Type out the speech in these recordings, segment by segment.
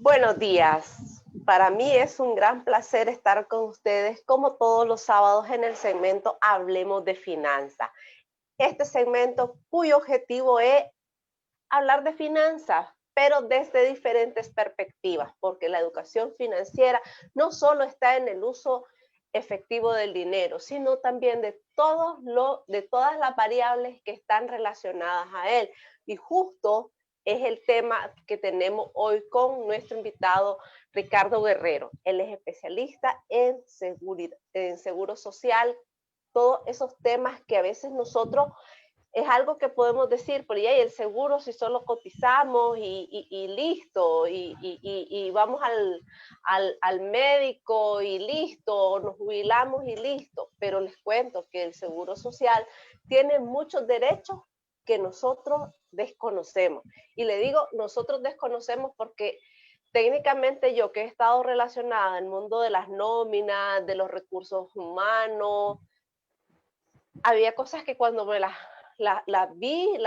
Buenos días. Para mí es un gran placer estar con ustedes como todos los sábados en el segmento Hablemos de Finanzas. Este segmento cuyo objetivo es hablar de finanzas, pero desde diferentes perspectivas, porque la educación financiera no solo está en el uso efectivo del dinero, sino también de todas las variables que están relacionadas a él. Y justo es el tema que tenemos hoy con nuestro invitado Ricardo Guerrero. Él es especialista en seguridad, en seguro social, todos esos temas que a veces nosotros es algo que podemos decir, pero ya el seguro si solo cotizamos y listo, y vamos al médico y listo, nos jubilamos y listo, pero les cuento que el seguro social tiene muchos derechos que nosotros desconocemos. Y le digo, nosotros desconocemos porque técnicamente yo que he estado relacionada en el mundo de las nóminas, de los recursos humanos, había cosas que cuando me las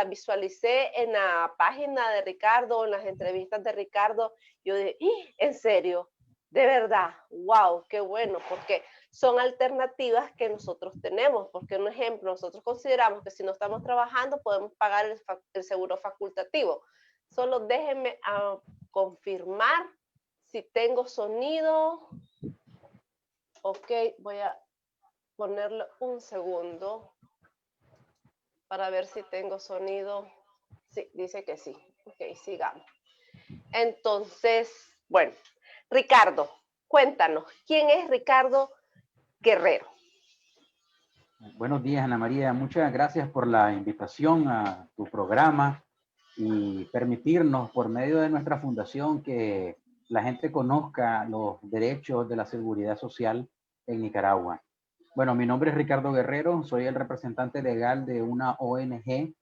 visualicé en la página de Ricardo, en las entrevistas de Ricardo, yo dije, ¿en serio? De verdad, wow, qué bueno, porque son alternativas que nosotros tenemos, porque un ejemplo, nosotros consideramos que si no estamos trabajando podemos pagar el seguro facultativo. Solo déjenme confirmar si tengo sonido. Ok, voy a ponerle un segundo para ver si tengo sonido. Sí, dice que sí. Ok, sigamos. Entonces, bueno, Ricardo, cuéntanos, ¿quién es Ricardo Guerrero? Buenos días, Ana María. Muchas gracias por la invitación a tu programa y permitirnos, por medio de nuestra fundación, que la gente conozca los derechos de la seguridad social en Nicaragua. Bueno, mi nombre es Ricardo Guerrero, soy el representante legal de una ONG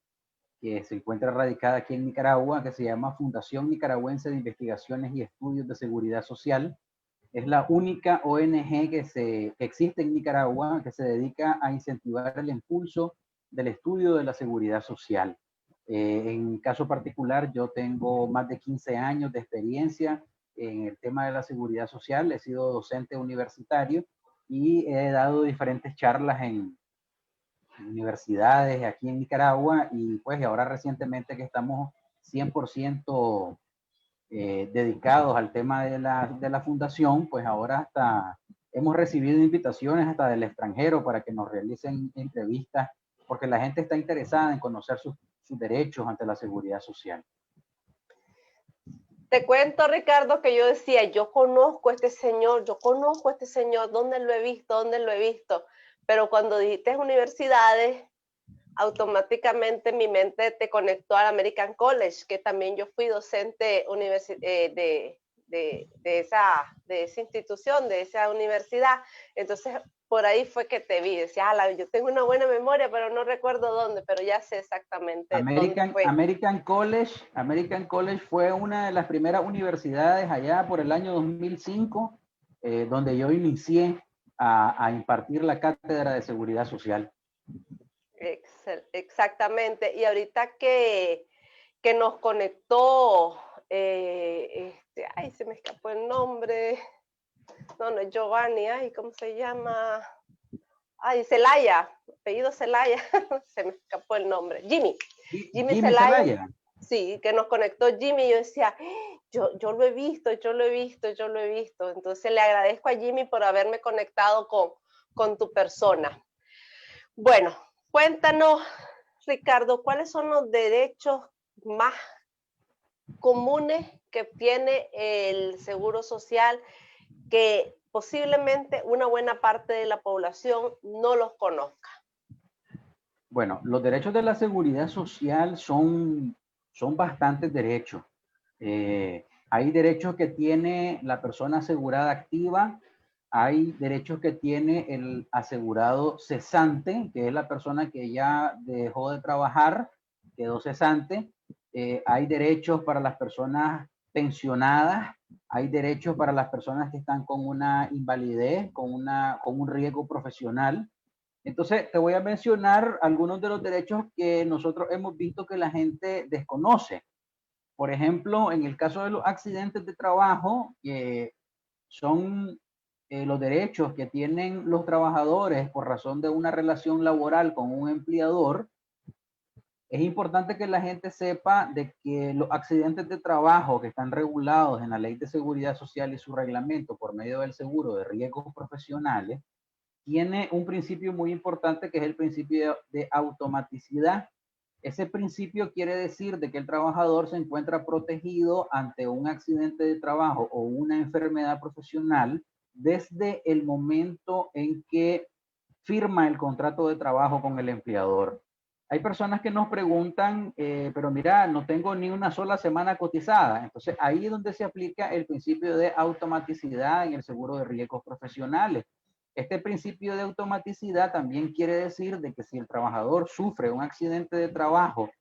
que se encuentra radicada aquí en Nicaragua, que se llama Fundación Nicaragüense de Investigaciones y Estudios de Seguridad Social. Es la única ONG que existe en Nicaragua que se dedica a incentivar el impulso del estudio de la seguridad social. En mi caso particular, yo tengo más de 15 años de experiencia en el tema de la seguridad social. He sido docente universitario y he dado diferentes charlas en universidades aquí en Nicaragua, y pues ahora recientemente que estamos 100% dedicados al tema de la fundación, pues ahora hasta hemos recibido invitaciones hasta del extranjero para que nos realicen entrevistas, porque la gente está interesada en conocer sus derechos ante la seguridad social. Te cuento, Ricardo, que yo decía, yo conozco a este señor, ¿dónde lo he visto? ¿Dónde lo he visto? Pero cuando dijiste universidades, automáticamente mi mente te conectó al American College, que también yo fui docente de esa institución, de esa universidad. Entonces, por ahí fue que te vi. Decía, yo tengo una buena memoria, pero no recuerdo dónde, pero ya sé exactamente dónde fue. American College fue una de las primeras universidades allá por el año 2005, donde yo inicié a impartir la cátedra de seguridad social. Exactamente. Y ahorita que nos conectó, ay, se me escapó el nombre. No es Giovanni, ay, ¿cómo se llama? Ay, Celaya, apellido Celaya, se me escapó el nombre. Jimmy Celaya. Sí, que nos conectó Jimmy. Yo decía, yo lo he visto. Entonces le agradezco a Jimmy por haberme conectado con tu persona. Bueno, cuéntanos, Ricardo, ¿cuáles son los derechos más comunes que tiene el Seguro Social que posiblemente una buena parte de la población no los conozca? Bueno, los derechos de la seguridad social son bastantes derechos. Hay derechos que tiene la persona asegurada activa, hay derechos que tiene el asegurado cesante, que es la persona que ya dejó de trabajar, quedó cesante. Hay derechos para las personas pensionadas, hay derechos para las personas que están con una invalidez, con un riesgo profesional. Entonces, te voy a mencionar algunos de los derechos que nosotros hemos visto que la gente desconoce. Por ejemplo, en el caso de los accidentes de trabajo, que son los derechos que tienen los trabajadores por razón de una relación laboral con un empleador, es importante que la gente sepa de que los accidentes de trabajo que están regulados en la Ley de Seguridad Social y su reglamento por medio del seguro de riesgos profesionales, tiene un principio muy importante que es el principio de automaticidad. Ese principio quiere decir de que el trabajador se encuentra protegido ante un accidente de trabajo o una enfermedad profesional desde el momento en que firma el contrato de trabajo con el empleador. Hay personas que nos preguntan, pero mira, no tengo ni una sola semana cotizada. Entonces, ahí es donde se aplica el principio de automaticidad en el seguro de riesgos profesionales. Este principio de automaticidad también quiere decir de que si el trabajador sufre un accidente de trabajo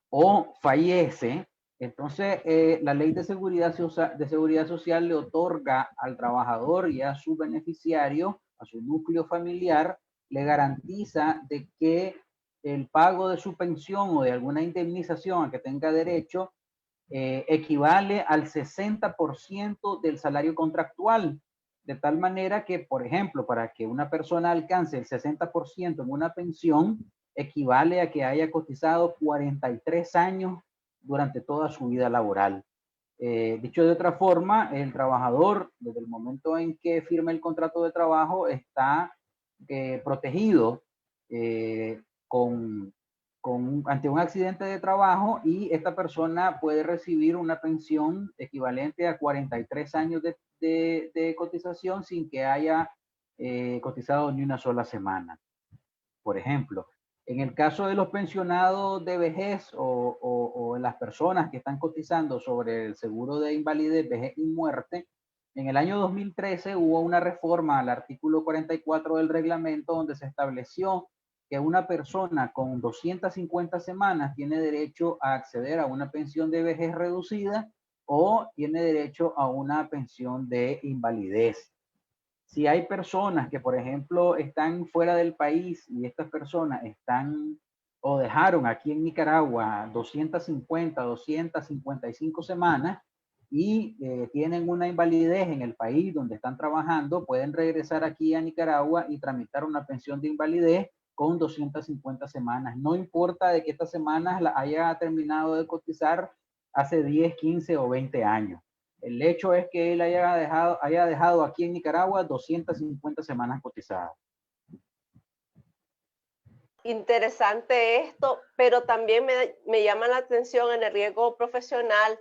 o fallece, entonces la ley de seguridad social le otorga al trabajador y a su beneficiario, a su núcleo familiar, le garantiza de que el pago de su pensión o de alguna indemnización a que tenga derecho equivale al 60% del salario contractual. De tal manera que, por ejemplo, para que una persona alcance el 60% en una pensión, equivale a que haya cotizado 43 años durante toda su vida laboral. Dicho de otra forma, el trabajador, desde el momento en que firma el contrato de trabajo, está protegido ante un accidente de trabajo, y esta persona puede recibir una pensión equivalente a 43 años de cotización sin que haya cotizado ni una sola semana. Por ejemplo, en el caso de los pensionados de vejez o las personas que están cotizando sobre el seguro de invalidez, vejez y muerte, en el año 2013 hubo una reforma al artículo 44 del reglamento donde se estableció que una persona con 250 semanas tiene derecho a acceder a una pensión de vejez reducida o tiene derecho a una pensión de invalidez. Si hay personas que, por ejemplo, están fuera del país y estas personas están o dejaron aquí en Nicaragua 250, 255 semanas y tienen una invalidez en el país donde están trabajando, pueden regresar aquí a Nicaragua y tramitar una pensión de invalidez con 250 semanas. No importa de que estas semanas la haya terminado de cotizar hace 10, 15 o 20 años. El hecho es que él haya dejado aquí en Nicaragua 250 semanas cotizadas. Interesante esto, pero también me llama la atención en el riesgo profesional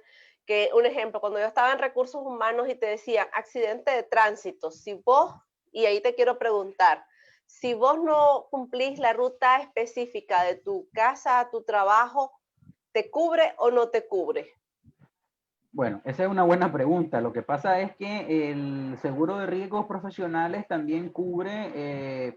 que, un ejemplo, cuando yo estaba en recursos humanos y te decían accidente de tránsito, si vos, y ahí te quiero preguntar, si vos no cumplís la ruta específica de tu casa a tu trabajo, ¿te cubre o no te cubre? Bueno, esa es una buena pregunta. Lo que pasa es que el seguro de riesgos profesionales también cubre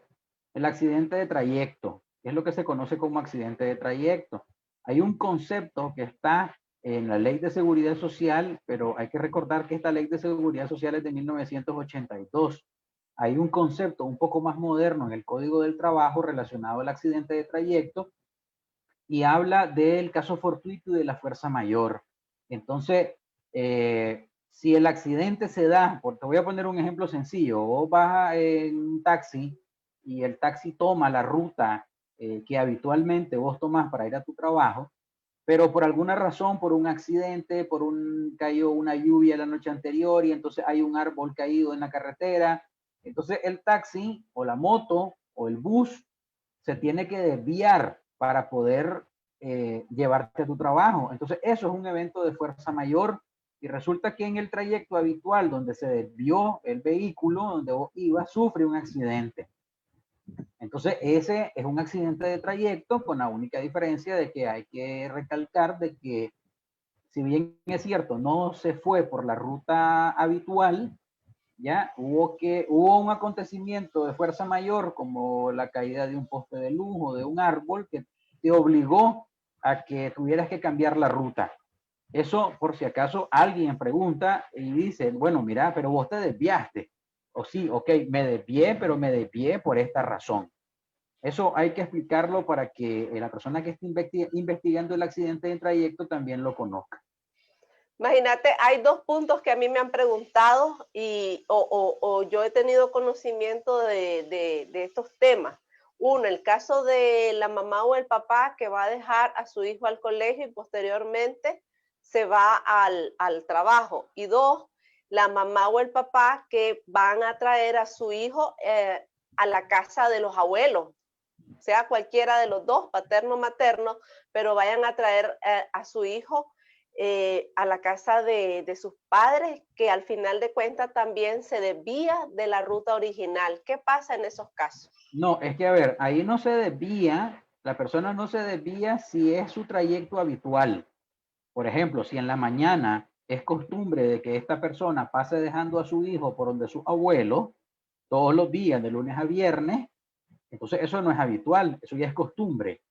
el accidente de trayecto, que es lo que se conoce como accidente de trayecto. Hay un concepto que está en la Ley de Seguridad Social, pero hay que recordar que esta Ley de Seguridad Social es de 1982. Hay un concepto un poco más moderno en el Código del Trabajo relacionado al accidente de trayecto y habla del caso fortuito y de la fuerza mayor. Entonces, si el accidente se da, te voy a poner un ejemplo sencillo, vos vas en un taxi y el taxi toma la ruta que habitualmente vos tomás para ir a tu trabajo, pero por alguna razón, por un accidente, cayó una lluvia la noche anterior y entonces hay un árbol caído en la carretera, entonces el taxi o la moto o el bus se tiene que desviar para poder llevarte a tu trabajo. Entonces eso es un evento de fuerza mayor y resulta que en el trayecto habitual donde se desvió el vehículo, donde vos ibas, sufre un accidente. Entonces ese es un accidente de trayecto con la única diferencia de que hay que recalcar de que si bien es cierto, no se fue por la ruta habitual, ya hubo un acontecimiento de fuerza mayor como la caída de un poste de luz o de un árbol que te obligó a que tuvieras que cambiar la ruta. Eso, por si acaso, alguien pregunta y dice, bueno, mira, pero vos te desviaste. O sí, ok, me desvié, pero me desvié por esta razón. Eso hay que explicarlo para que la persona que esté investigando el accidente de trayecto también lo conozca. Imagínate, hay dos puntos que a mí me han preguntado o yo he tenido conocimiento de estos temas. Uno, el caso de la mamá o el papá que va a dejar a su hijo al colegio y posteriormente se va al trabajo. Y dos, la mamá o el papá que van a traer a su hijo a la casa de los abuelos, sea cualquiera de los dos, paterno o materno, pero vayan a traer a su hijo a la casa de sus padres, que al final de cuentas también se desvía de la ruta original. ¿Qué pasa en esos casos? No, es que a ver, ahí no se desvía, la persona no se desvía si es su trayecto habitual. Por ejemplo, si en la mañana es costumbre de que esta persona pase dejando a su hijo por donde su abuelo, todos los días, de lunes a viernes, entonces eso no es habitual, eso ya es costumbre.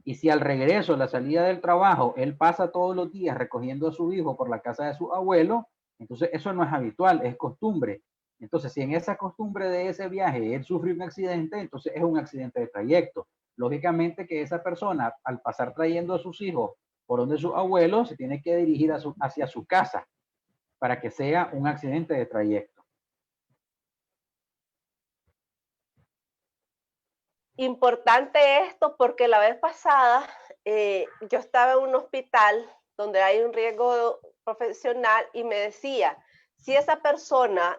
Y si al regreso, a la salida del trabajo, él pasa todos los días recogiendo a su hijo por la casa de su abuelo, entonces eso no es habitual, es costumbre. Entonces, si en esa costumbre de ese viaje él sufre un accidente, entonces es un accidente de trayecto. Lógicamente que esa persona, al pasar trayendo a sus hijos por donde su abuelo, se tiene que dirigir hacia su casa para que sea un accidente de trayecto. Importante esto porque la vez pasada yo estaba en un hospital donde hay un riesgo profesional y me decía, si esa persona,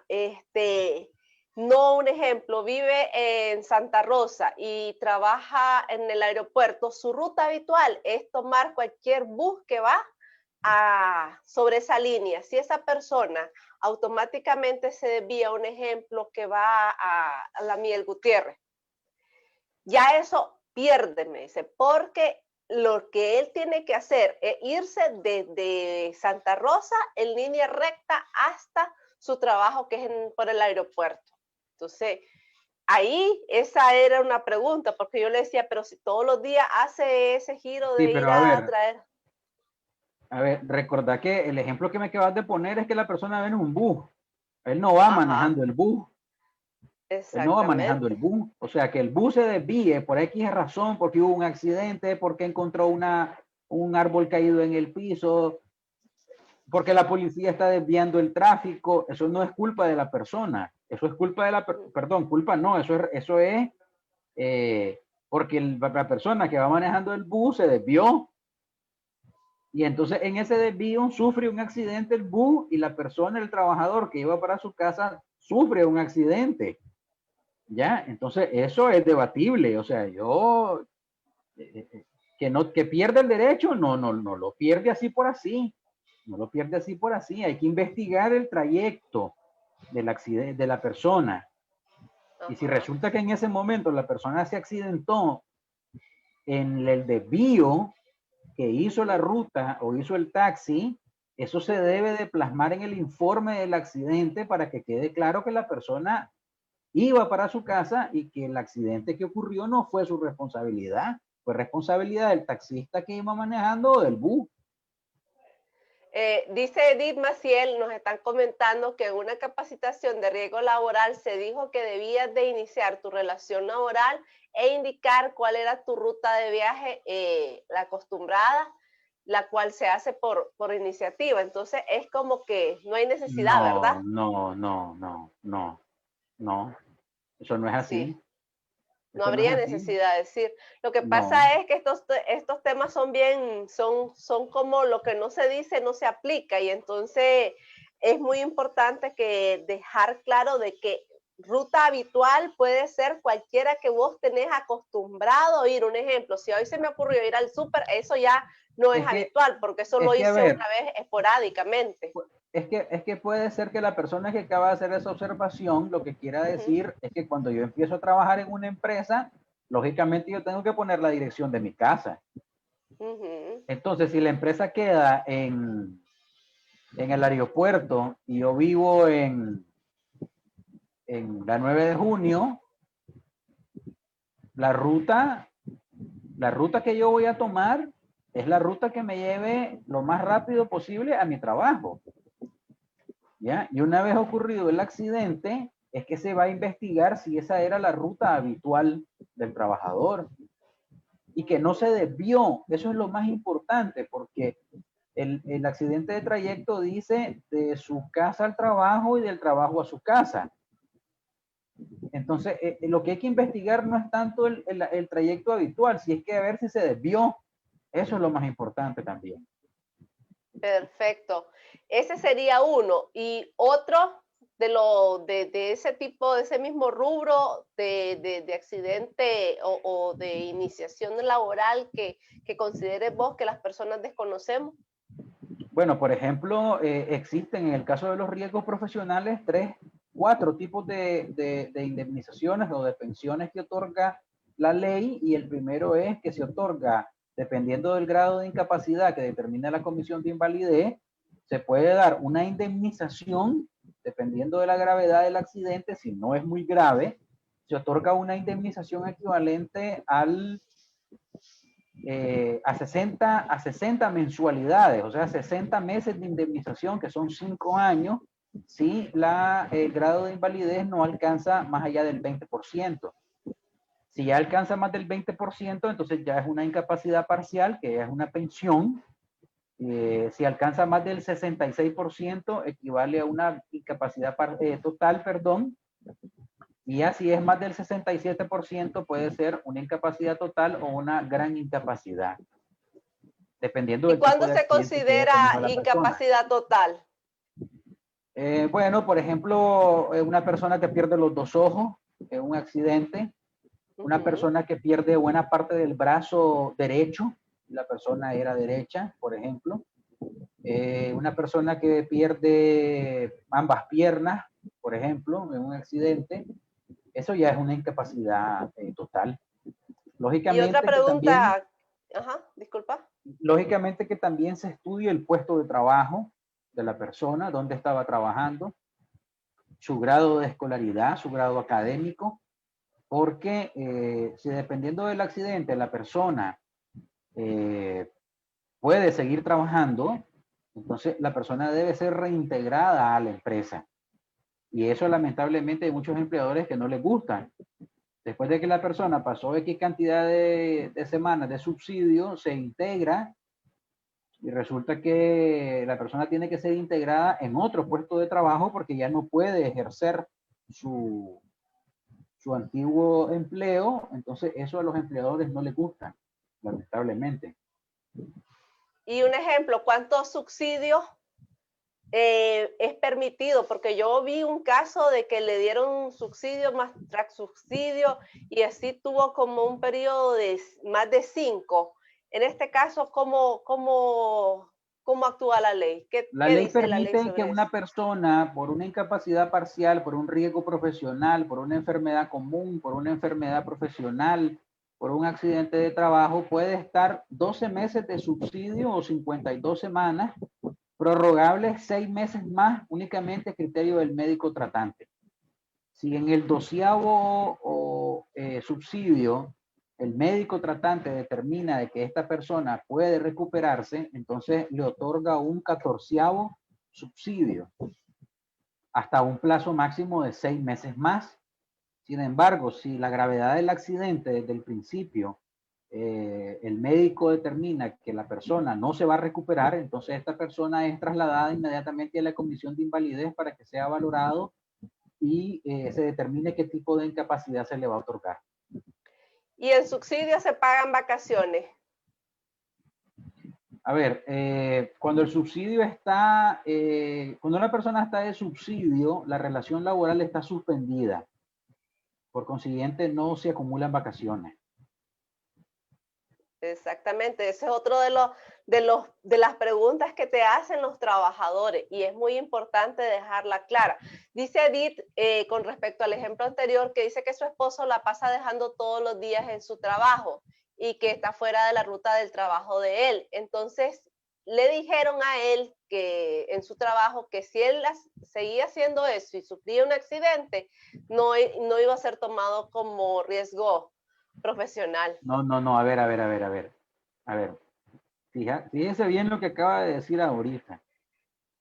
no un ejemplo, vive en Santa Rosa y trabaja en el aeropuerto, su ruta habitual es tomar cualquier bus que va sobre esa línea. Si esa persona automáticamente se desvía, un ejemplo, que va a la Miguel Gutiérrez, ya eso pierde, me dice, porque lo que él tiene que hacer es irse desde Santa Rosa en línea recta hasta su trabajo, que es por el aeropuerto. Entonces, ahí esa era una pregunta, porque yo le decía, pero si todos los días hace ese giro de Sí, ir pero a traer. a ver, recordá que el ejemplo que me acabas de poner es que la persona va en un bus. Él no va Ajá, manejando el bus. Él no va manejando el exactamente. bus. O sea, que el bus se desvíe por X razón, porque hubo un accidente, porque encontró un árbol caído en el piso, porque la policía está desviando el tráfico. Eso no es culpa de la persona. Eso es culpa de perdón, culpa no, eso es porque la persona que va manejando el bus se desvió. Y entonces en ese desvío sufre un accidente el bus y la persona, el trabajador que iba para su casa, sufre un accidente. ¿Ya? Entonces, eso es debatible. O sea, que pierde el derecho, no lo pierde así por así. No lo pierde así por así. Hay que investigar el trayecto del accidente de la persona. Y si Ajá. resulta que en ese momento la persona se accidentó en el desvío que hizo la ruta o hizo el taxi, eso se debe de plasmar en el informe del accidente para que quede claro que la persona iba para su casa y que el accidente que ocurrió no fue su responsabilidad, fue responsabilidad del taxista que iba manejando o del bus. Dice Edith Maciel, nos están comentando que en una capacitación de riesgo laboral se dijo que debías de iniciar tu relación laboral e indicar cuál era tu ruta de viaje, la acostumbrada, la cual se hace por iniciativa. Entonces es como que no hay necesidad, ¿verdad? No, eso no es Sí. así, No eso no es habría así, necesidad de decir. Lo que no. pasa es que estos temas son bien, son como lo que no se dice, no se aplica. Y entonces es muy importante que dejar claro de que ruta habitual puede ser cualquiera que vos tenés acostumbrado a ir. Un ejemplo, si hoy se me ocurrió ir al súper, eso ya no es Es que, habitual, porque eso es lo que a hice ver, una vez esporádicamente. es que puede ser que la persona que acaba de hacer esa observación lo que quiera Ujú, decir es que cuando yo empiezo a trabajar en una empresa, lógicamente yo tengo que poner la dirección de mi casa. ujú. Entonces, si la empresa queda en el aeropuerto y yo vivo en la 9 de junio, la ruta, la ruta que yo voy a tomar es la ruta que me lleve lo más rápido posible a mi trabajo. ¿Ya? Y una vez ocurrido el accidente, es que se va a investigar si esa era la ruta habitual. del trabajador y que no se desvió. Eso es lo más importante, porque el accidente de trayecto dice de su casa al trabajo y del trabajo a su casa. Entonces, lo que hay que investigar no es tanto el trayecto habitual, si es que a ver si se desvió. Eso es lo más importante también. Perfecto. Ese sería uno. Y otro de ese tipo, de ese mismo rubro de accidente o de iniciación laboral que consideres vos que las personas desconocemos. Bueno, por ejemplo, existen en el caso de los riesgos profesionales 4 tipos de indemnizaciones o de pensiones que otorga la ley, y el primero es que se otorga, dependiendo del grado de incapacidad que determina la comisión de invalidez, se puede dar una indemnización dependiendo de la gravedad del accidente. Si no es muy grave, se otorga una indemnización equivalente a 60 mensualidades, o sea, 60 meses de indemnización, que son 5 años, si el grado de invalidez no alcanza más allá del 20%. Si ya alcanza más del 20%, entonces ya es una incapacidad parcial, que es una pensión. Si alcanza más del 66%, equivale a una incapacidad total, perdón. Y ya si es más del 67%, puede ser una incapacidad total o una gran incapacidad, dependiendo ¿Y del tipo cuándo de se accidente que haya considera tenido la persona. incapacidad total? Bueno, por ejemplo, una persona que pierde los 2 ojos en un accidente, una persona que pierde buena parte del brazo derecho, la persona era derecha, por ejemplo, una persona que pierde ambas piernas, por ejemplo, en un accidente, eso ya es una incapacidad total. Y otra Lógicamente que también, pregunta, ajá, disculpa. lógicamente que también se estudia el puesto de trabajo de la persona, dónde estaba trabajando, su grado de escolaridad, su grado académico, porque si dependiendo del accidente la persona puede seguir trabajando, entonces la persona debe ser reintegrada a la empresa. Y eso lamentablemente hay muchos empleadores que no les gusta. Después de que la persona pasó X cantidad de semanas de subsidio, se integra y resulta que la persona tiene que ser integrada en otro puesto de trabajo porque ya no puede ejercer su antiguo empleo. Entonces eso a los empleadores no les gusta, lamentablemente. Y un ejemplo, ¿cuántos subsidios es permitido? Porque yo vi un caso de que le dieron subsidio más tras subsidio y así tuvo como un periodo de más de 5. En este caso, ¿cómo actúa la ley? La ¿Qué ley dice la ley permite que sobre eso? una persona, por una incapacidad parcial, por un riesgo profesional, por una enfermedad común, por una enfermedad profesional, por un accidente de trabajo, puede estar 12 meses de subsidio o 52 semanas, prorrogables 6 meses más, únicamente a criterio del médico tratante. Si en el 12º subsidio el médico tratante determina de que esta persona puede recuperarse, entonces le otorga un 14º subsidio hasta un plazo máximo de 6 meses más. Sin embargo, si la gravedad del accidente desde el principio el médico determina que la persona no se va a recuperar, entonces esta persona es trasladada inmediatamente a la comisión de invalidez para que sea valorado y se determine qué tipo de incapacidad se le va a otorgar. Y en subsidio se pagan vacaciones. A ver, cuando el subsidio está, cuando una persona está de subsidio, la relación laboral está suspendida. Por consiguiente, no se acumulan vacaciones. Exactamente, ese es otro de las preguntas que te hacen los trabajadores y es muy importante dejarla clara. Dice Edith, con respecto al ejemplo anterior, que dice que su esposo la pasa dejando todos los días en su trabajo y que está fuera de la ruta del trabajo de él. Entonces, le dijeron a él que en su trabajo que si él seguía haciendo eso y sufría un accidente, no iba a ser tomado como riesgo profesional. No, a ver. A ver, fíjese bien lo que acaba de decir ahorita.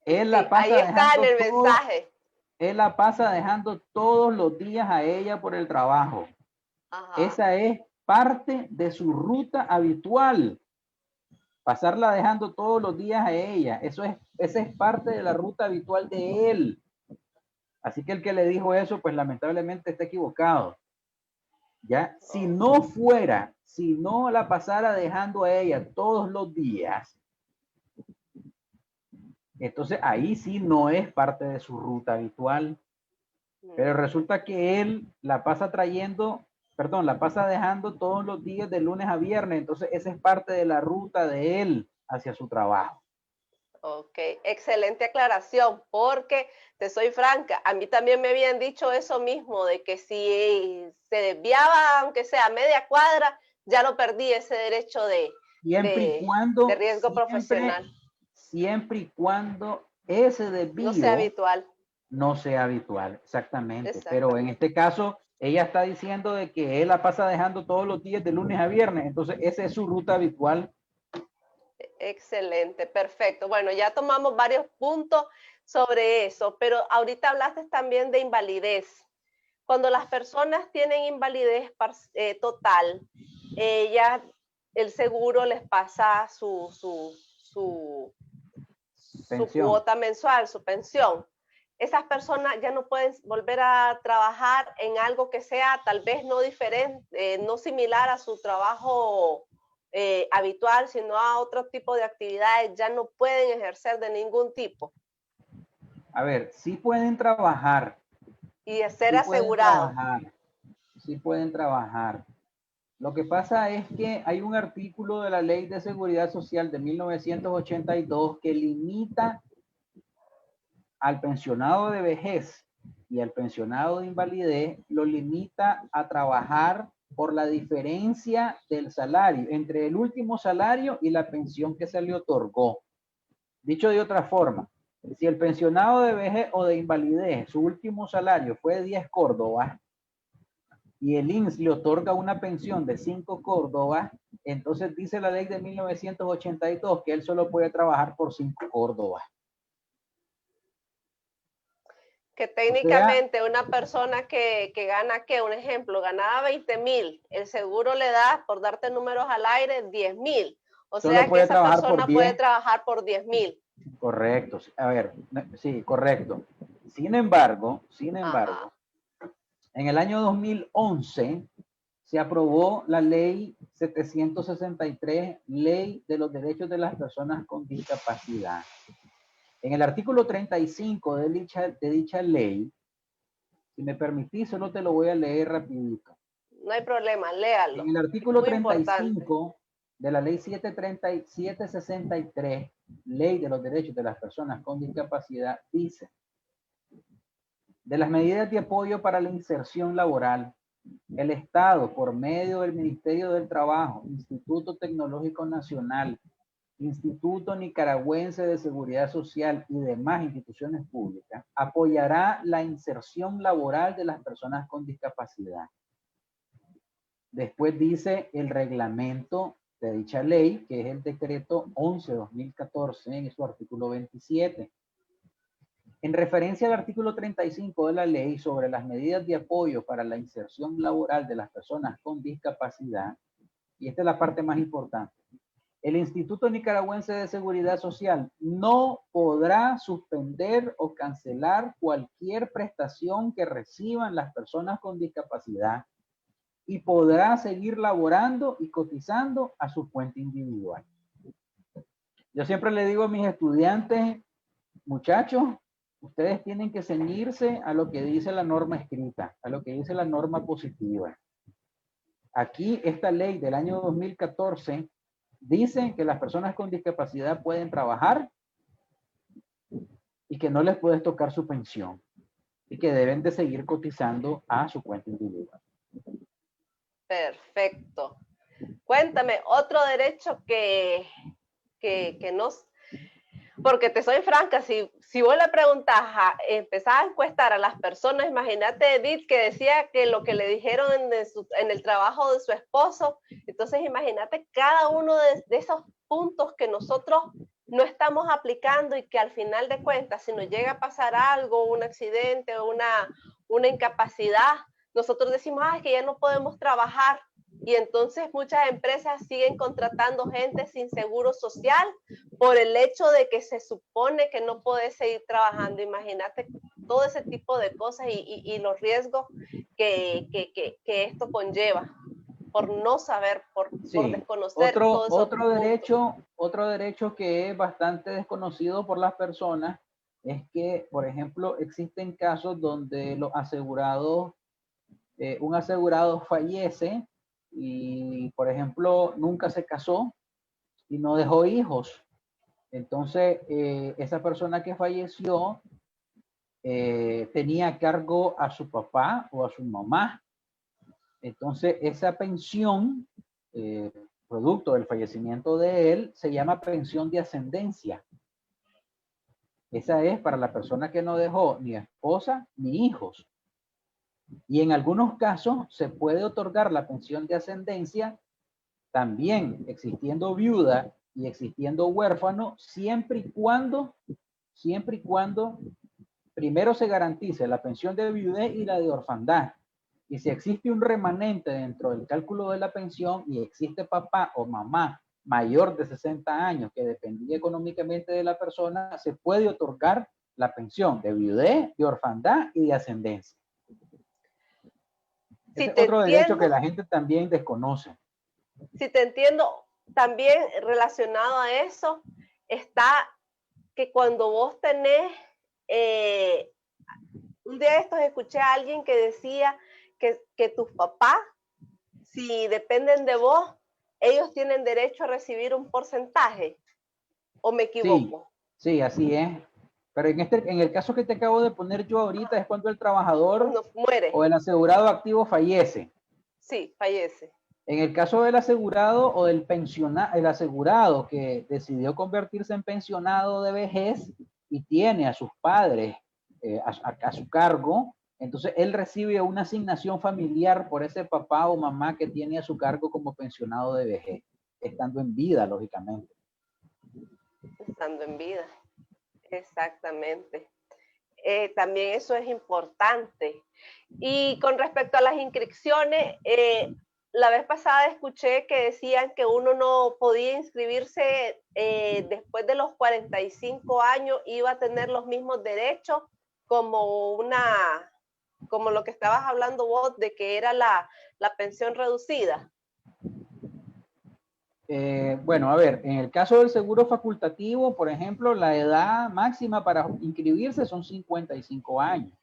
Él Sí, la ahí pasa está en dejando el todo, mensaje. él la pasa dejando todos los días a ella por el trabajo. Ajá. Esa es parte de su ruta habitual. Pasarla dejando todos los días a ella. Esa es parte de la ruta habitual de él. Así que el que le dijo eso, pues lamentablemente está equivocado. ¿Ya? Si no fuera, si no la pasara dejando a ella todos los días, entonces ahí sí no es parte de su ruta habitual. Pero resulta que él la pasa trayendo, perdón, la pasa dejando todos los días de lunes a viernes. Entonces esa es parte de la ruta de él hacia su trabajo. Ok, excelente aclaración, porque te soy franca, a mí también me habían dicho eso mismo, de que si se desviaba, aunque sea media cuadra, ya lo perdí ese derecho Siempre y de cuando, riesgo profesional. siempre y cuando ese No sea desvío habitual. no sea habitual, exactamente. Pero en Exactamente. este caso, ella está diciendo de que él la pasa dejando todos los días de lunes a viernes, entonces esa es su ruta habitual. Excelente, perfecto. Bueno, ya tomamos varios puntos sobre eso, pero ahorita hablaste también de invalidez. Cuando las personas tienen invalidez total, ya el seguro les pasa su Pensión. cuota mensual, su pensión. Esas personas ya no pueden volver a trabajar en algo que sea tal vez no diferente, no similar a su trabajo habitual, sino a otro tipo de actividades, ya no pueden ejercer de ningún tipo A ver, sí pueden trabajar, y ser sí pueden asegurado. trabajar, sí pueden trabajar. Lo que pasa es que hay un artículo de la Ley de Seguridad Social de 1982 que limita al pensionado de vejez y al pensionado de invalidez, lo limita a trabajar por la diferencia del salario, entre el último salario y la pensión que se le otorgó. Dicho de otra forma, si el pensionado de vejez o de invalidez, su último salario fue de 10 córdobas y el INSS le otorga una pensión de 5 córdobas, entonces dice la ley de 1982 que él solo puede trabajar por 5 córdobas. Que O sea, técnicamente una persona que gana, ¿qué? Un ejemplo, ganaba 20,000, el seguro le da, por darte números al aire, 10,000. O solo sea que puede esa trabajar por persona puede 10. trabajar por 10,000. Correcto. A ver, sí, correcto. Sin embargo, Ajá. en el año 2011 se aprobó la ley 763, Ley de los Derechos de las Personas con Discapacidad. En el artículo 35 de dicha ley, si me permitís, solo te lo voy a leer rapidito. No hay problema, En léalo. el Es artículo muy importante. 35 de la ley 763, Ley de los Derechos de las Personas con Discapacidad, dice: de las medidas de apoyo para la inserción laboral, el Estado, por medio del Ministerio del Trabajo, Instituto Tecnológico Nacional, Instituto Nicaragüense de Seguridad Social y demás instituciones públicas, apoyará la inserción laboral de las personas con discapacidad. Después dice el reglamento de dicha ley, que es el decreto 11/2014 en su artículo 27. En referencia al artículo 35 de la ley sobre las medidas de apoyo para la inserción laboral de las personas con discapacidad, y esta es la parte más importante, el Instituto Nicaragüense de Seguridad Social no podrá suspender o cancelar cualquier prestación que reciban las personas con discapacidad y podrá seguir laborando y cotizando a su cuenta individual. Yo siempre le digo a mis estudiantes, muchachos, ustedes tienen que ceñirse a lo que dice la norma escrita, a lo que dice la norma positiva. Aquí esta ley del año 2014 dice que las personas con discapacidad pueden trabajar y que no les puedes tocar su pensión y que deben de seguir cotizando a su cuenta individual. Perfecto. Cuéntame, otro derecho que nos... Porque te soy franca, si vos le preguntas, empezás a encuestar a las personas, imagínate Edith que decía que lo que le dijeron en el trabajo de su esposo, entonces imagínate cada uno de esos puntos que nosotros no estamos aplicando y que al final de cuentas, si nos llega a pasar algo, un accidente o una incapacidad, nosotros decimos, es que ya no podemos trabajar. Y entonces muchas empresas siguen contratando gente sin seguro social por el hecho de que se supone que no puede seguir trabajando. Imagínate todo ese tipo de cosas y los riesgos que esto conlleva por no saber, por desconocer todos esos puntos. Otro derecho que es bastante desconocido por las personas es que, por ejemplo, existen casos donde los asegurados, un asegurado fallece y, por ejemplo, nunca se casó y no dejó hijos. Entonces, esa persona que falleció tenía a cargo a su papá o a su mamá. Entonces, esa pensión, producto del fallecimiento de él, se llama pensión de ascendencia. Esa es para la persona que no dejó ni esposa ni hijos. Y en algunos casos se puede otorgar la pensión de ascendencia también existiendo viuda y existiendo huérfano, siempre y cuando primero se garantice la pensión de viudez y la de orfandad. Y si existe un remanente dentro del cálculo de la pensión y existe papá o mamá mayor de 60 años que dependía económicamente de la persona, se puede otorgar la pensión de viudez, de orfandad y de ascendencia. Si Ese es otro derecho que la gente también desconoce. Si te entiendo, también relacionado a eso está que cuando vos tenés, un día de estos escuché a alguien que decía que tus papás, si dependen de vos, ellos tienen derecho a recibir un porcentaje, ¿o me equivoco? Sí, así es. Pero en el caso que te acabo de poner yo ahorita es cuando el trabajador muere o el asegurado activo fallece. Sí, fallece. En el caso del asegurado o del pensionado, el asegurado que decidió convertirse en pensionado de vejez y tiene a sus padres a su cargo, entonces él recibe una asignación familiar por ese papá o mamá que tiene a su cargo como pensionado de vejez, estando en vida, lógicamente. Estando en vida, exactamente. También eso es importante. Y con respecto a las inscripciones, la vez pasada escuché que decían que uno no podía inscribirse después de los 45 años, iba a tener los mismos derechos como como lo que estabas hablando vos, de que era la pensión reducida. Bueno, a ver, en el caso del seguro facultativo, por ejemplo, la edad máxima para inscribirse son 55 años.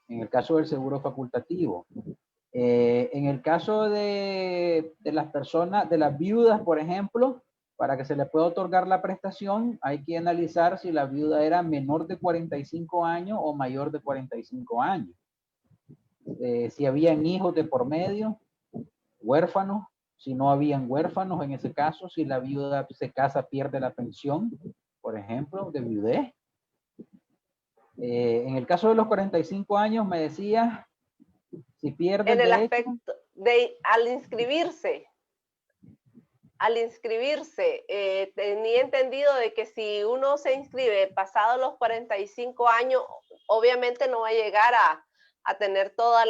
En el caso del seguro facultativo. En el caso de las personas, de las viudas, por ejemplo, para que se le pueda otorgar la prestación, hay que analizar si la viuda era menor de 45 años o mayor de 45 años. Si habían hijos de por medio, huérfanos, si no habían huérfanos, en ese caso, si la viuda se casa, pierde la pensión, por ejemplo, de viudez. En el caso de los 45 años, me decía, si pierde en el aspecto de al inscribirse, tenía entendido de que si uno se inscribe pasado los 45 años, obviamente no va a llegar a tener todas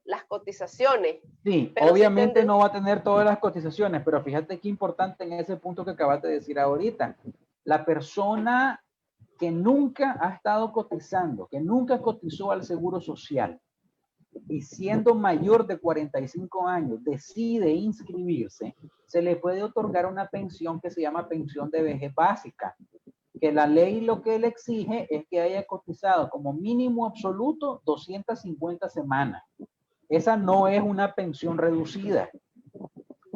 las cotizaciones. Sí, pero obviamente no va a tener todas las cotizaciones, pero fíjate qué importante en ese punto que acabas de decir ahorita. La persona que nunca ha estado cotizando, que nunca cotizó al Seguro Social y siendo mayor de 45 años decide inscribirse, se le puede otorgar una pensión que se llama pensión de vejez básica, que la ley lo que le exige es que haya cotizado como mínimo absoluto 250 semanas. Esa no es una pensión reducida.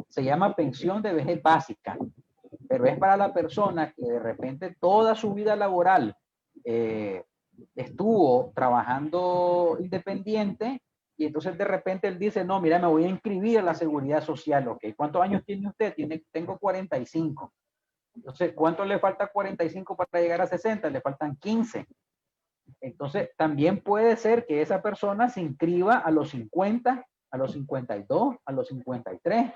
Se llama pensión de vejez básica, pero es para la persona que de repente toda su vida laboral estuvo trabajando independiente y entonces de repente él dice, no, mira, me voy a inscribir a la Seguridad Social. Ok, ¿cuántos años tiene usted? Tengo 45. Entonces, ¿cuánto le falta 45 para llegar a 60? Le faltan 15. Entonces, también puede ser que esa persona se inscriba a los 50, a los 52, a los 53.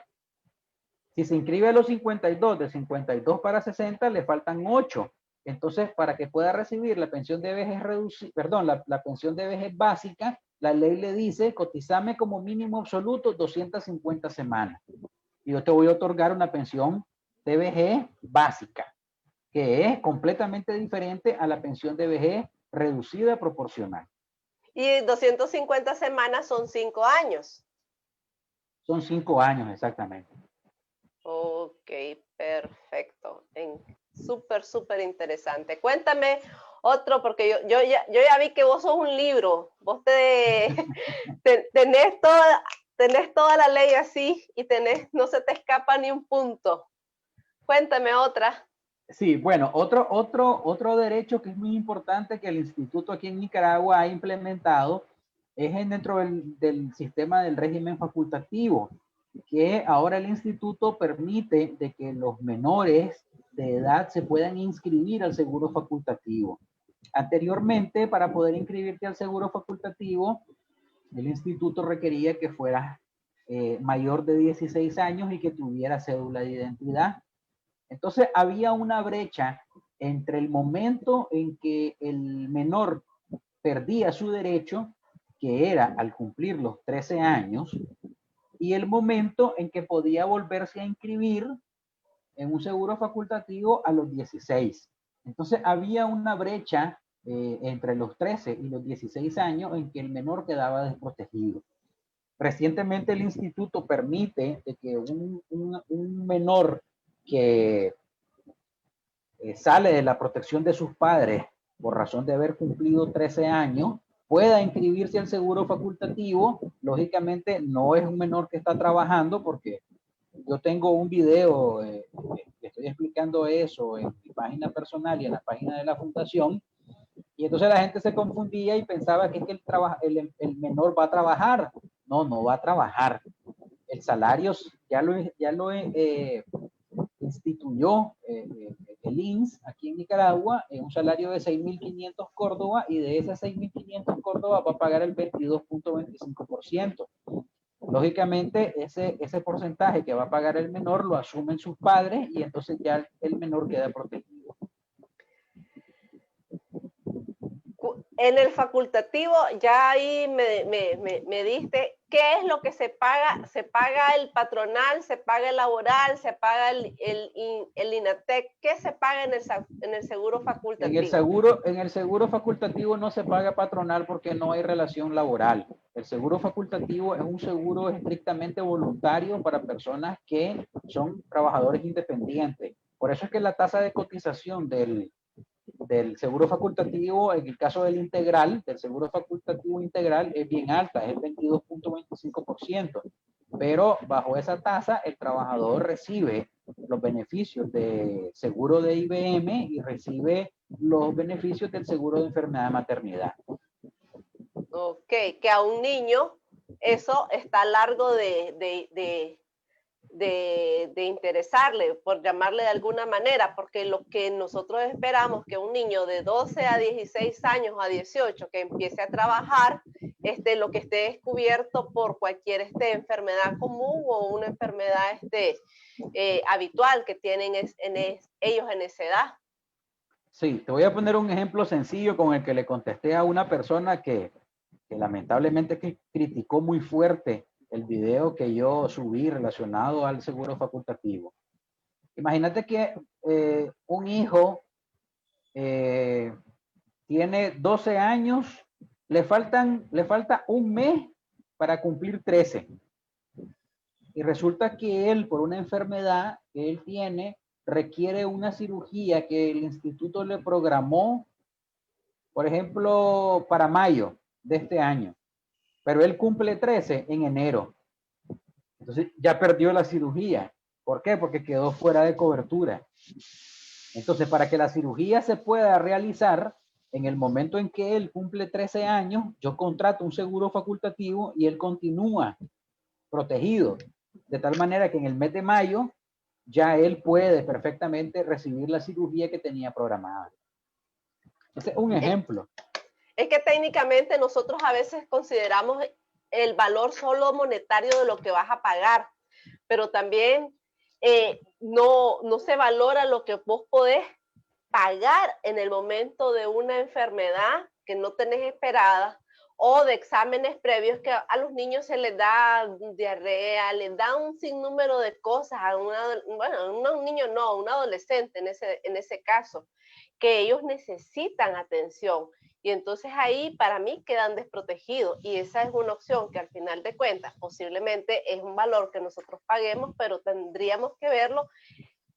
Si se inscribe a los 52, de 52 para 60, le faltan 8. Entonces, para que pueda recibir la pensión de vejez reducida, perdón, la pensión de vejez básica, la ley le dice, cotizame como mínimo absoluto 250 semanas. Y yo te voy a otorgar una pensión de vejez básica, que es completamente diferente a la pensión de vejez reducida proporcional. Y 250 semanas son 5 años. Son 5 años exactamente. Ok, perfecto. Súper interesante. Cuéntame otro, porque yo ya vi que vos sos un libro. Vos tenés toda la ley así y no se te escapa ni un punto. Cuéntame otra. Sí, bueno, otro derecho que es muy importante que el instituto aquí en Nicaragua ha implementado es dentro del sistema del régimen facultativo, que ahora el instituto permite de que los menores de edad se puedan inscribir al seguro facultativo. Anteriormente, para poder inscribirte al seguro facultativo, el instituto requería que fueras mayor de 16 años y que tuviera cédula de identidad. Entonces había una brecha entre el momento en que el menor perdía su derecho, que era al cumplir los 13 años, y el momento en que podía volverse a inscribir en un seguro facultativo a los 16. Entonces había una brecha entre los 13 y los 16 años en que el menor quedaba desprotegido. Recientemente el instituto permite de que un menor que sale de la protección de sus padres por razón de haber cumplido 13 años, pueda inscribirse al seguro facultativo. Lógicamente no es un menor que está trabajando, porque yo tengo un video que estoy explicando eso en mi página personal y en la página de la fundación, y entonces la gente se confundía y pensaba que el menor va a trabajar. No, no va a trabajar. El salario ya lo instituyó el INS aquí en Nicaragua en un salario de 6.500 Córdoba, y de esas 6.500 Córdoba va a pagar el 22.25%. Lógicamente, ese porcentaje que va a pagar el menor lo asumen sus padres, y entonces ya el menor queda protegido. En el facultativo, ya ahí me diste qué es lo que se paga. Se paga el patronal, se paga el laboral, se paga el INATEC. ¿Qué se paga en el seguro facultativo? En el seguro facultativo no se paga patronal porque no hay relación laboral. El seguro facultativo es un seguro estrictamente voluntario para personas que son trabajadores independientes. Por eso es que la tasa de cotización del seguro facultativo, en el caso del seguro facultativo integral, es bien alta, es el 22.25%. Pero bajo esa tasa, el trabajador recibe los beneficios de seguro de IBM y recibe los beneficios del seguro de enfermedad de maternidad. Ok, que a un niño eso está largo de interesarle, por llamarle de alguna manera, porque lo que nosotros esperamos que un niño de 12 a 16 años, a 18, que empiece a trabajar, lo que esté descubierto por cualquier enfermedad común o una enfermedad habitual que tienen ellos en esa edad. Sí, te voy a poner un ejemplo sencillo con el que le contesté a una persona que lamentablemente criticó muy fuerte el video que yo subí relacionado al seguro facultativo. Imagínate que un hijo tiene 12 años, le falta un mes para cumplir 13. Y resulta que él, por una enfermedad que él tiene, requiere una cirugía que el instituto le programó, por ejemplo, para mayo de este año. Pero él cumple 13 en enero. Entonces ya perdió la cirugía. ¿Por qué? Porque quedó fuera de cobertura. Entonces, para que la cirugía se pueda realizar en el momento en que él cumple 13 años, yo contrato un seguro facultativo y él continúa protegido. De tal manera que en el mes de mayo ya él puede perfectamente recibir la cirugía que tenía programada. Ese es un ejemplo. Es que técnicamente nosotros a veces consideramos el valor solo monetario de lo que vas a pagar, pero también no se valora lo que vos podés pagar en el momento de una enfermedad que no tenés esperada, o de exámenes previos que a los niños se les da diarrea, les da un sinnúmero de cosas, a un niño no, a un adolescente en ese caso, que ellos necesitan atención. Y entonces ahí para mí quedan desprotegidos y esa es una opción que al final de cuentas posiblemente es un valor que nosotros paguemos, pero tendríamos que verlo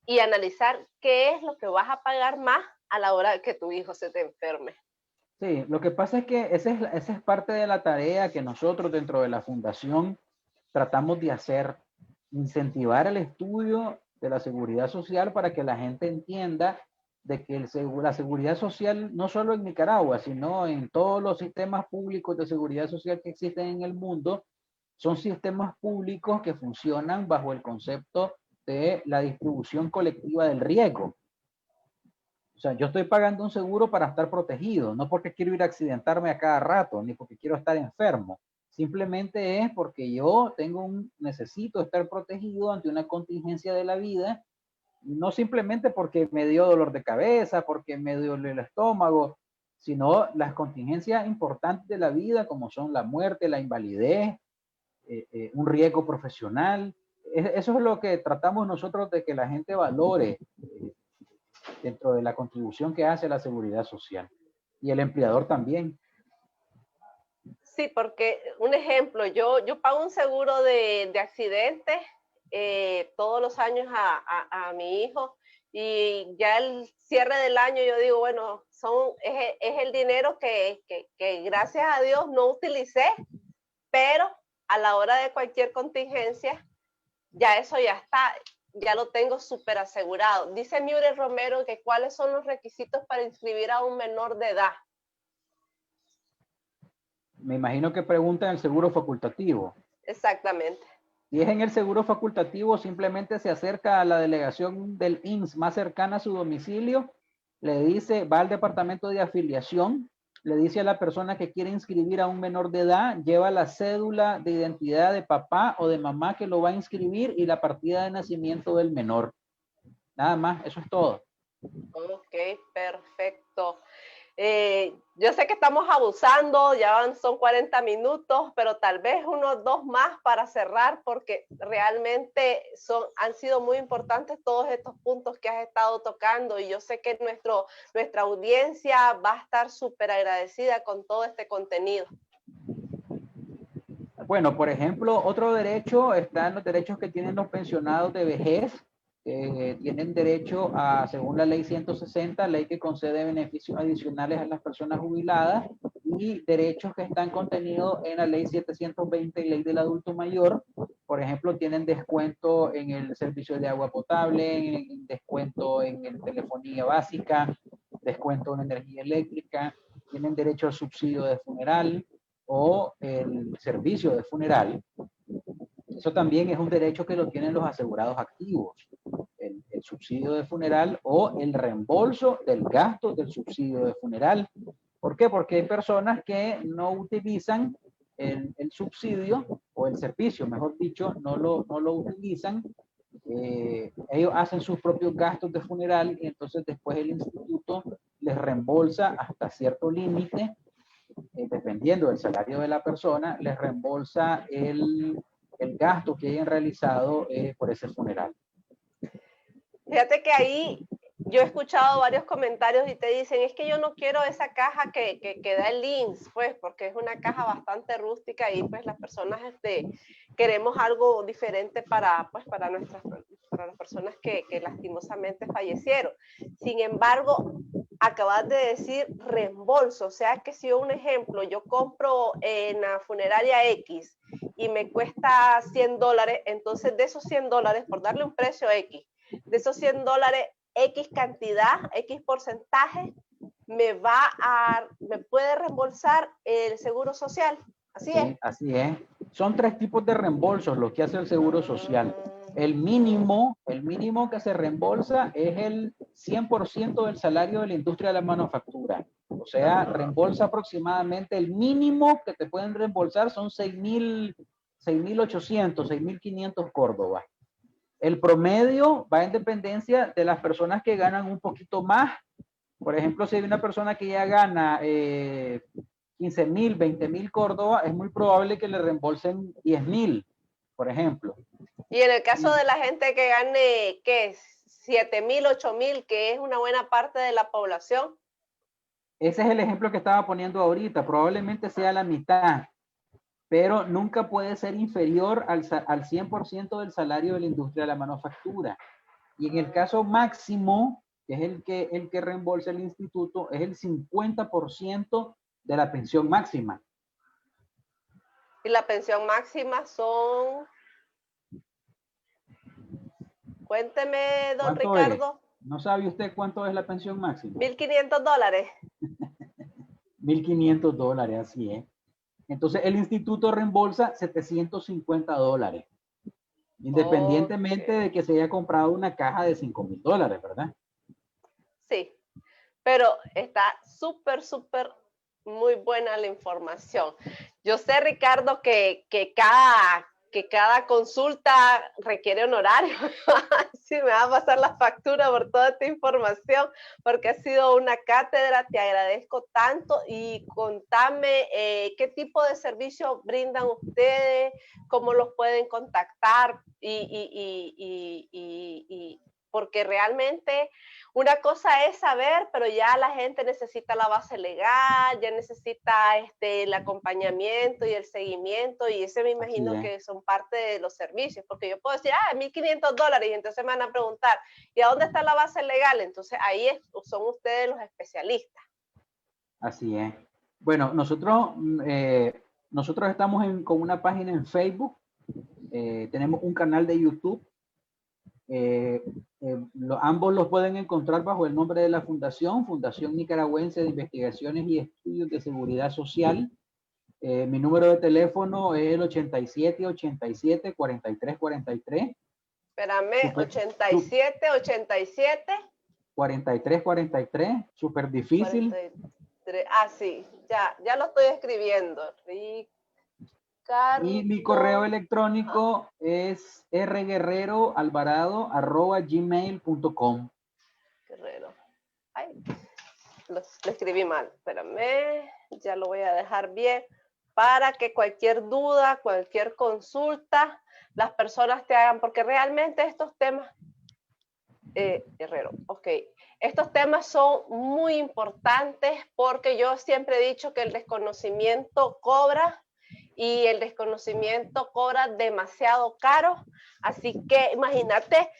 y analizar qué es lo que vas a pagar más a la hora de que tu hijo se te enferme. Sí, lo que pasa es que esa es parte de la tarea que nosotros dentro de la fundación tratamos de hacer, incentivar el estudio de la seguridad social para que la gente entienda de que la seguridad social, no solo en Nicaragua, sino en todos los sistemas públicos de seguridad social que existen en el mundo, son sistemas públicos que funcionan bajo el concepto de la distribución colectiva del riesgo. O sea, yo estoy pagando un seguro para estar protegido, no porque quiero ir a accidentarme a cada rato, ni porque quiero estar enfermo. Simplemente es porque yo necesito estar protegido ante una contingencia de la vida, no simplemente porque me dio dolor de cabeza, porque me dio el estómago, sino las contingencias importantes de la vida, como son la muerte, la invalidez, un riesgo profesional. Eso es lo que tratamos nosotros de que la gente valore dentro de la contribución que hace la seguridad social. Y el empleador también. Sí, porque un ejemplo, yo pago un seguro de accidentes todos los años a mi hijo y ya el cierre del año yo digo, bueno, es el dinero que gracias a Dios no utilicé, pero a la hora de cualquier contingencia, ya eso ya está, ya lo tengo súper asegurado. Dice Miure Romero que cuáles son los requisitos para inscribir a un menor de edad. Me imagino que preguntan el seguro facultativo. Exactamente. Si es en el seguro facultativo, simplemente se acerca a la delegación del INS más cercana a su domicilio, le dice, va al departamento de afiliación, le dice a la persona que quiere inscribir a un menor de edad, lleva la cédula de identidad de papá o de mamá que lo va a inscribir y la partida de nacimiento del menor. Nada más, eso es todo. Ok, perfecto. Yo sé que estamos abusando, son 40 minutos, pero tal vez unos 2 más para cerrar, porque realmente han sido muy importantes todos estos puntos que has estado tocando y yo sé que nuestra audiencia va a estar súper agradecida con todo este contenido. Bueno, por ejemplo, otro derecho están los derechos que tienen los pensionados de vejez. Tienen derecho a, según la ley 160, ley que concede beneficios adicionales a las personas jubiladas, y derechos que están contenidos en la ley 720, ley del adulto mayor. Por ejemplo, tienen descuento en el servicio de agua potable, descuento en telefonía básica, descuento en energía eléctrica, tienen derecho al subsidio de funeral o el servicio de funeral. Eso también es un derecho que lo tienen los asegurados activos, el subsidio de funeral o el reembolso del gasto del subsidio de funeral. ¿Por qué? Porque hay personas que no utilizan el subsidio o el servicio, mejor dicho, no lo utilizan. Ellos hacen sus propios gastos de funeral y entonces después el instituto les reembolsa hasta cierto límite, dependiendo del salario de la persona, les reembolsa el gasto que hayan realizado por ese funeral. Fíjate que ahí yo he escuchado varios comentarios y te dicen, es que yo no quiero esa caja que da el INSS, pues, porque es una caja bastante rústica y pues las personas queremos algo diferente para las personas que lastimosamente fallecieron. Sin embargo, acabas de decir reembolso, o sea que si un ejemplo, yo compro en la funeraria X y me cuesta $100, entonces de esos $100, por darle un precio X, de esos $100, X cantidad, X porcentaje, me puede reembolsar el Seguro Social. Así Sí, es. así es. Son 3 tipos de reembolsos lo que hace el Seguro Social. El mínimo que se reembolsa es el 100% del salario de la industria de la manufactura. O sea, reembolsa aproximadamente el mínimo que te pueden reembolsar son 6.800, 6.500 Córdoba. El promedio va en dependencia de las personas que ganan un poquito más. Por ejemplo, si hay una persona que ya gana 15.000, 20.000 Córdoba, es muy probable que le reembolsen 10.000, por ejemplo. Y en el caso de la gente que gane, ¿qué? 7.000, 8.000, que es una buena parte de la población. Ese es el ejemplo que estaba poniendo ahorita. Probablemente sea la mitad, pero nunca puede ser inferior al 100% del salario de la industria de la manufactura. Y en el caso máximo, que es el que reembolsa el instituto, es el 50% de la pensión máxima. Y la pensión máxima son... Cuénteme, don Ricardo. Es? ¿No sabe usted cuánto es la pensión máxima? $1.500. $1.500, así es. Entonces el instituto reembolsa $750, independientemente de que se haya comprado una caja de $5.000, ¿verdad? Sí, pero está súper, súper muy buena la información. Yo sé, Ricardo, que cada consulta requiere honorario. Sí, me va a pasar la factura por toda esta información, porque ha sido una cátedra. Te agradezco tanto y contame qué tipo de servicio brindan ustedes, cómo los pueden contactar porque realmente una cosa es saber, pero ya la gente necesita la base legal, ya necesita el acompañamiento y el seguimiento, y ese me imagino que son parte de los servicios, porque yo puedo decir, $1.500, y entonces me van a preguntar, ¿y a dónde está la base legal? Entonces ahí son ustedes los especialistas. Así es. Bueno, nosotros estamos con una página en Facebook, tenemos un canal de YouTube. Ambos los pueden encontrar bajo el nombre de la Fundación Nicaragüense de Investigaciones y Estudios de Seguridad Social. Mi número de teléfono es el 87-87-43-43. Espérame, 87-87. 43-43, súper difícil. 43, sí, ya lo estoy escribiendo. Y mi correo electrónico es rguerreroalvarado@gmail.com. Guerrero. Ay, lo escribí mal. Espérame, ya lo voy a dejar bien para que cualquier duda, cualquier consulta, las personas te hagan, porque realmente estos temas, Guerrero, ok, estos temas son muy importantes porque yo siempre he dicho que el desconocimiento cobra y el desconocimiento cobra demasiado caro, así que imagínate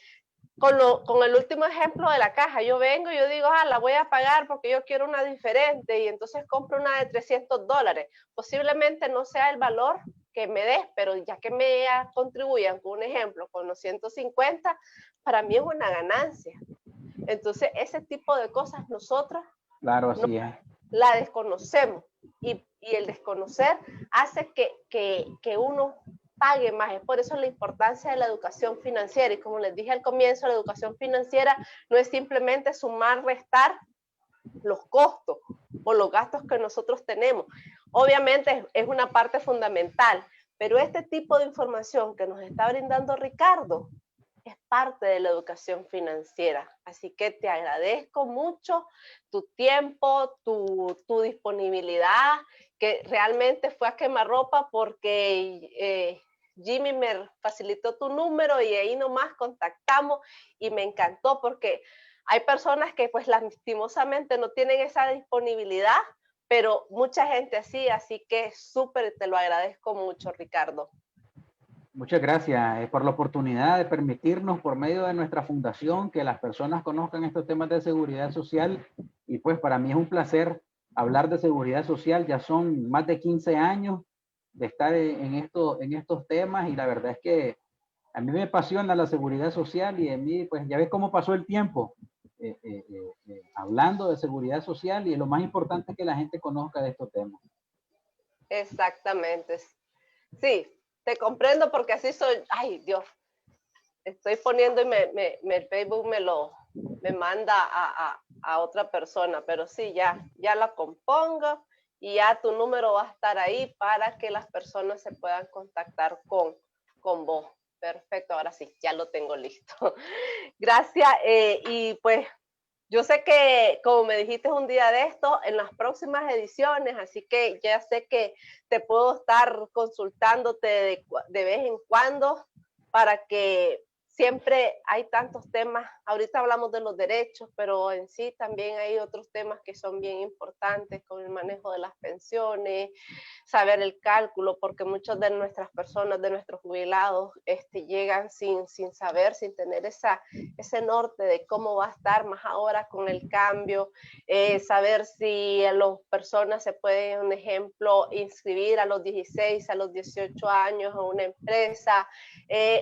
con el último ejemplo de la caja, yo vengo y yo digo, la voy a pagar porque yo quiero una diferente, y entonces compro una de $300, posiblemente no sea el valor que me des, pero ya que me contribuyan con un ejemplo, con los 150, para mí es una ganancia. Entonces ese tipo de cosas nosotros claro, así es, la desconocemos, y el desconocer hace que uno pague más. Es por eso la importancia de la educación financiera, y como les dije al comienzo, la educación financiera no es simplemente sumar, restar los costos o los gastos que nosotros tenemos. Obviamente es una parte fundamental, pero este tipo de información que nos está brindando Ricardo es parte de la educación financiera. Así que te agradezco mucho tu tiempo, tu disponibilidad, que realmente fue a quemarropa porque Jimmy me facilitó tu número y ahí nomás contactamos, y me encantó porque hay personas que pues lastimosamente no tienen esa disponibilidad, pero mucha gente así que súper, te lo agradezco mucho, Ricardo. Muchas gracias por la oportunidad de permitirnos por medio de nuestra fundación que las personas conozcan estos temas de seguridad social, y pues para mí es un placer hablar de seguridad social. Ya son más de 15 años de estar en estos temas, y la verdad es que a mí me apasiona la seguridad social, y en mí pues ya ves cómo pasó el tiempo hablando de seguridad social, y lo más importante es que la gente conozca de estos temas. Exactamente. Sí, te comprendo porque así soy. Ay, Dios. Estoy poniendo y el Facebook me manda a otra persona, pero sí, ya la compongo y ya tu número va a estar ahí para que las personas se puedan contactar con vos. Perfecto, ahora sí, ya lo tengo listo. Gracias, y pues Yo sé que, como me dijiste un día de esto, en las próximas ediciones, así que ya sé que te puedo estar consultándote de vez en cuando para que siempre hay tantos temas. Ahorita hablamos de los derechos, pero en sí también hay otros temas que son bien importantes, como el manejo de las pensiones, saber el cálculo, porque muchas de nuestras personas, de nuestros jubilados, llegan sin saber, sin tener ese norte de cómo va a estar más ahora con el cambio, saber si las personas se pueden, un ejemplo, inscribir a los 16, a los 18 años a una empresa.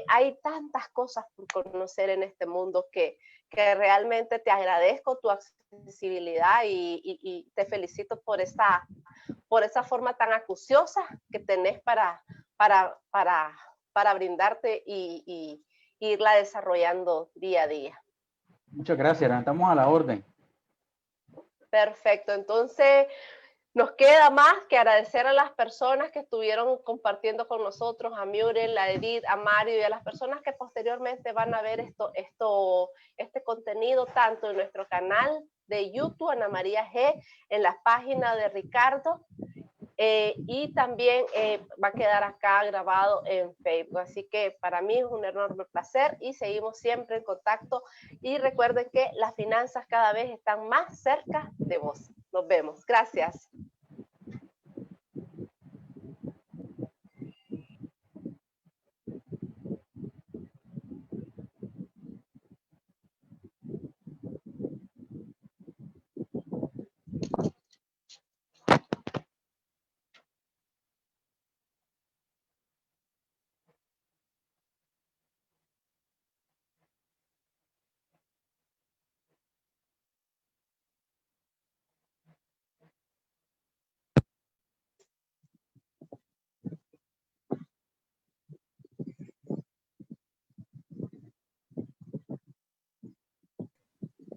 Hay tantas cosas por conocer en este mundo que realmente te agradezco tu accesibilidad y te felicito por esa forma tan acuciosa que tenés para brindarte y irla desarrollando día a día. Muchas gracias, estamos a la orden. Perfecto, entonces nos queda más que agradecer a las personas que estuvieron compartiendo con nosotros, a Muriel, a Edith, a Mario y a las personas que posteriormente van a ver este contenido tanto en nuestro canal de YouTube, Ana María G, en la página de Ricardo, y también va a quedar acá grabado en Facebook. Así que para mí es un enorme placer y seguimos siempre en contacto. Y recuerden que las finanzas cada vez están más cerca de vos. Nos vemos. Gracias.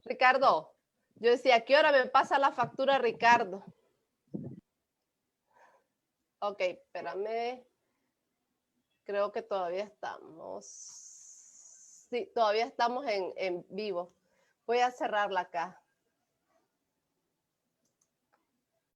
Ricardo, yo decía, ¿a qué hora me pasa la factura, Ricardo? Ok, espérame. Creo que todavía estamos. Sí, todavía estamos en vivo. Voy a cerrarla acá.